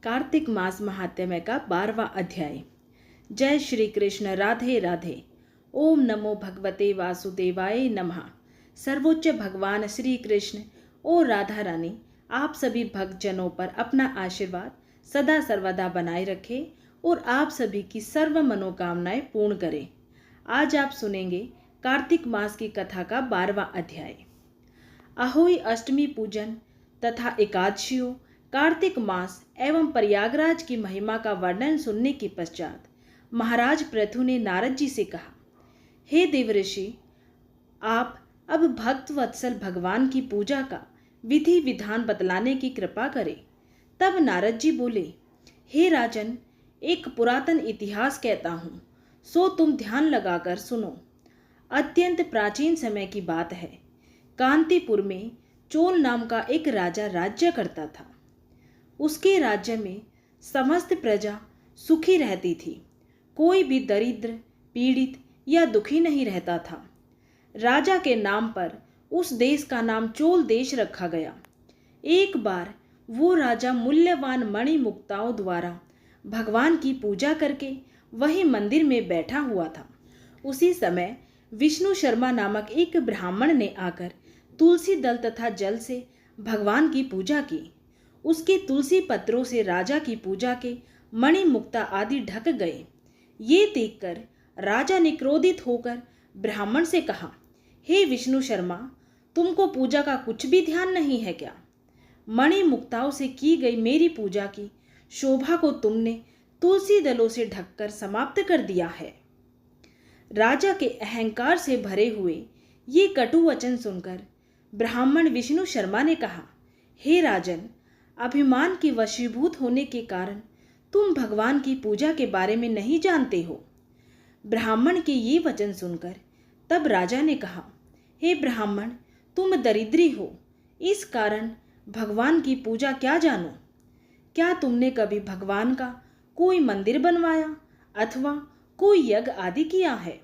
कार्तिक मास महात्म्य का 12वां अध्याय। जय श्री कृष्ण। राधे राधे। ओम नमो भगवते वासुदेवाय नमः। सर्वोच्च भगवान श्री कृष्ण और राधा रानी आप सभी भक्तजनों पर अपना आशीर्वाद सदा सर्वदा बनाए रखे और आप सभी की सर्व मनोकामनाएं पूर्ण करें। आज आप सुनेंगे कार्तिक मास की कथा का 12वां अध्याय। अहोई अष्टमी पूजन तथा एकादशियों, कार्तिक मास एवं प्रयागराज की महिमा का वर्णन सुनने के पश्चात महाराज पृथु ने नारद जी से कहा, हे देवऋषि, आप अब भक्त वत्सल भगवान की पूजा का विधि विधान बतलाने की कृपा करें। तब नारद जी बोले, हे राजन, एक पुरातन इतिहास कहता हूँ, सो तुम ध्यान लगाकर सुनो। अत्यंत प्राचीन समय की बात है। कांतिपुर में चोल नाम का एक राजा राज्य करता था। उसके राज्य में समस्त प्रजा सुखी रहती थी। कोई भी दरिद्र, पीड़ित या दुखी नहीं रहता था। राजा के नाम पर उस देश का नाम चोल देश रखा गया। एक बार वो राजा मूल्यवान मणि मुक्ताओं द्वारा भगवान की पूजा करके वही मंदिर में बैठा हुआ था। उसी समय विष्णु शर्मा नामक एक ब्राह्मण ने आकर तुलसी दल तथा जल से भगवान की पूजा की। उसके तुलसी पत्रों से राजा की पूजा के मणि मुक्ता आदि ढक गए। ये देखकर राजा ने क्रोधित होकर ब्राह्मण से कहा, हे विष्णु शर्मा, तुमको पूजा का कुछ भी ध्यान नहीं है क्या? मणि मुक्ताओं से की गई मेरी पूजा की शोभा को तुमने तुलसी दलों से ढककर समाप्त कर दिया है। राजा के अहंकार से भरे हुए ये कटु वचन सुनकर ब्राह्मण विष्णु शर्मा ने कहा, हे राजन, अभिमान के वशीभूत होने के कारण तुम भगवान की पूजा के बारे में नहीं जानते हो। ब्राह्मण के ये वचन सुनकर तब राजा ने कहा, हे ब्राह्मण, तुम दरिद्री हो, इस कारण भगवान की पूजा क्या जानो? क्या तुमने कभी भगवान का कोई मंदिर बनवाया अथवा कोई यज्ञ आदि किया है?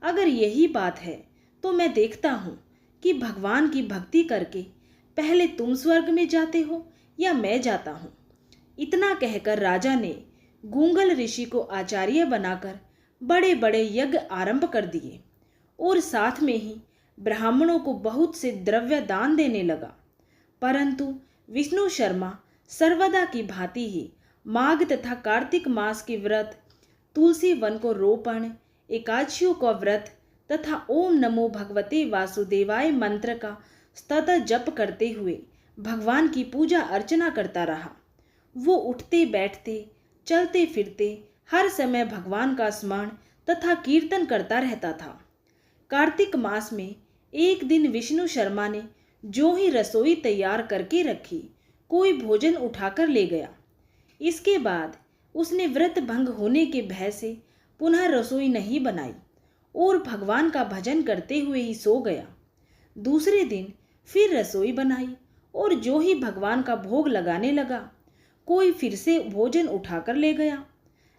अगर यही बात है तो मैं देखता हूँ कि भगवान की भक्ति करके पहले तुम स्वर्ग में जाते हो या मैं जाता हूँ। इतना कहकर राजा ने गूंगल ऋषि को आचार्य बनाकर बड़े बड़े यज्ञ आरंभ कर दिए और साथ में ही ब्राह्मणों को बहुत से द्रव्य दान देने लगा। परंतु विष्णु शर्मा सर्वदा की भांति ही माघ तथा कार्तिक मास के व्रत, तुलसी वन को रोपण, एकादशियों का व्रत तथा ओम नमो भगवते वासुदेवाय मंत्र का सतत जप करते हुए भगवान की पूजा अर्चना करता रहा। वो उठते बैठते, चलते फिरते हर समय भगवान का स्मरण तथा कीर्तन करता रहता था। कार्तिक मास में एक दिन विष्णु शर्मा ने जो ही रसोई तैयार करके रखी, कोई भोजन उठाकर ले गया। इसके बाद उसने व्रत भंग होने के भय से पुनः रसोई नहीं बनाई और भगवान का भजन करते हुए ही सो गया। दूसरे दिन फिर रसोई बनाई और जो ही भगवान का भोग लगाने लगा, कोई फिर से भोजन उठाकर ले गया।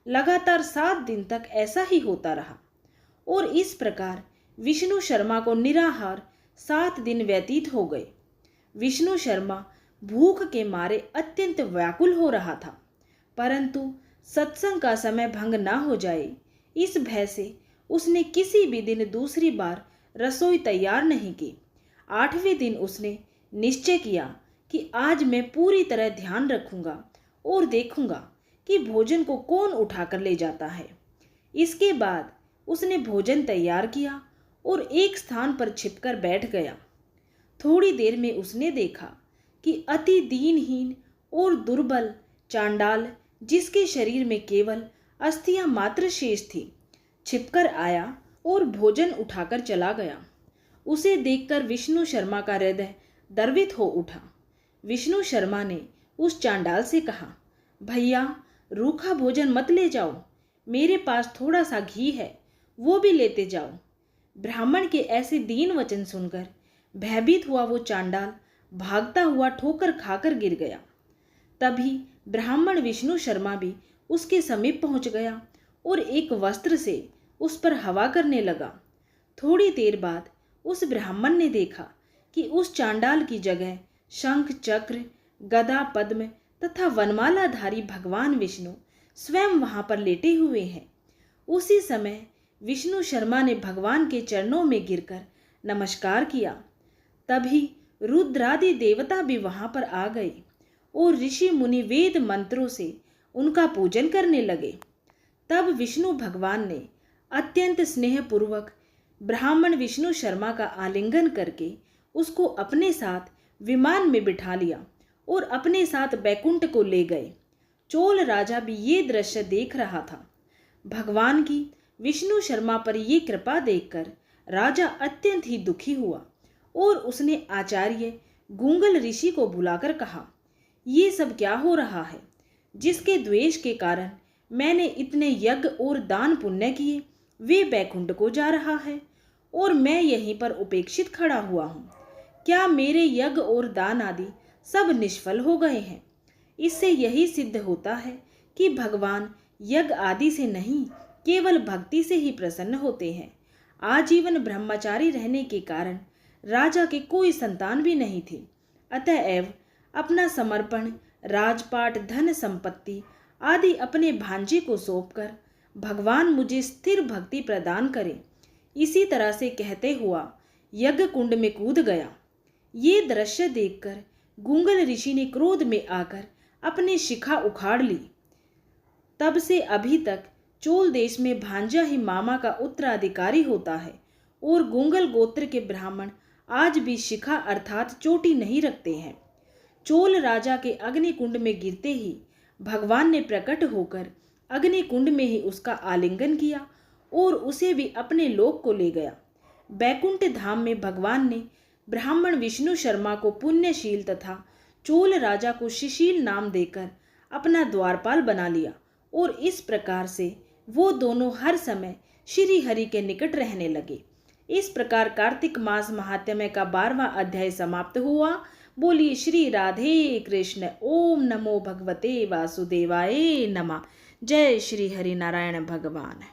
लगातार 7 दिन तक ऐसा ही होता रहा और इस प्रकार विष्णु शर्मा को निराहार 7 दिन व्यतीत हो गए। विष्णु शर्मा भूख के मारे अत्यंत व्याकुल हो रहा था, परंतु सत्संग का समय भंग ना हो जाए, इस भय से उसने किसी भी दिन दूसरी बार रसोई तैयार नहीं की। 8वें दिन उसने निश्चय किया कि आज मैं पूरी तरह ध्यान रखूंगा और देखूंगा कि भोजन को कौन उठाकर ले जाता है। इसके बाद उसने भोजन तैयार किया और एक स्थान पर छिपकर बैठ गया। थोड़ी देर में उसने देखा कि अति दीनहीन और दुर्बल चांडाल, जिसके शरीर में केवल अस्थियां मात्र शेष थी, छिपकर आया और भोजन उठाकर चला गया। उसे देखकर विष्णु शर्मा का हृदय द्रवित हो उठा। विष्णु शर्मा ने उस चांडाल से कहा, भैया, रूखा भोजन मत ले जाओ, मेरे पास थोड़ा सा घी है, वो भी लेते जाओ। ब्राह्मण के ऐसे दीन वचन सुनकर भयभीत हुआ वो चांडाल भागता हुआ ठोकर खाकर गिर गया। तभी ब्राह्मण विष्णु शर्मा भी उसके समीप पहुंच गया और एक वस्त्र से उस पर हवा करने लगा। थोड़ी देर बाद उस ब्राह्मण ने देखा कि उस चांडाल की जगह शंख, चक्र, गदा, पद्म तथा वनमालाधारी भगवान विष्णु स्वयं वहां पर लेटे हुए हैं। उसी समय विष्णु शर्मा ने भगवान के चरणों में गिरकर नमस्कार किया। तभी रुद्रादि देवता भी वहां पर आ गए और ऋषि मुनि वेद मंत्रों से उनका पूजन करने लगे। तब विष्णु भगवान ने अत्यंत स्नेहपूर्वक ब्राह्मण विष्णु शर्मा का आलिंगन करके उसको अपने साथ विमान में बिठा लिया और अपने साथ बैकुंठ को ले गए। चोल राजा भी ये दृश्य देख रहा था। भगवान की विष्णु शर्मा पर ये कृपा देखकर राजा अत्यंत ही दुखी हुआ और उसने आचार्य गूंगल ऋषि को बुलाकर कहा, ये सब क्या हो रहा है? जिसके द्वेष के कारण मैंने इतने यज्ञ और दान पुण्य किए, वे बैकुंठ को जा रहा है और मैं यहीं पर उपेक्षित खड़ा हुआ हूँ। क्या मेरे यज्ञ और दान आदि सब निष्फल हो गए हैं? इससे यही सिद्ध होता है कि भगवान यज्ञ आदि से नहीं, केवल भक्ति से ही प्रसन्न होते हैं। आजीवन ब्रह्मचारी रहने के कारण राजा के कोई संतान भी नहीं थी। अतएव अपना समर्पण, राजपाट, धन संपत्ति आदि अपने भांजे को सौंपकर भगवान मुझे स्थिर भक्ति प्रदान करें, इसी तरह से कहते हुआ यज्ञ कुंड में कूद गया। ये दृश्य देखकर गूंगल ऋषि ने क्रोध में आकर अपनी शिखा उखाड़ ली। तब से अभी तक चोल देश में भांजा ही मामा का उत्तराधिकारी होता है और गूंगल गोत्र के ब्राह्मण आज भी शिखा अर्थात चोटी नहीं रखते हैं। चोल राजा के अग्निकुंड में गिरते ही भगवान ने प्रकट होकर अग्निकुंड में ही उसका आलिंगन किया और उसे भी अपने लोक को ले गया। बैकुंठ धाम में भगवान ने ब्राह्मण विष्णु शर्मा को पुण्यशील तथा चोल राजा को शिशील नाम देकर अपना द्वारपाल बना लिया और इस प्रकार से वो दोनों हर समय श्री हरि के निकट रहने लगे। इस प्रकार कार्तिक मास महात्म्य का 12वां अध्याय समाप्त हुआ। बोलिए श्री राधे कृष्ण। ओम नमो भगवते वासुदेवाय नमः। जय श्री हरि नारायण भगवान।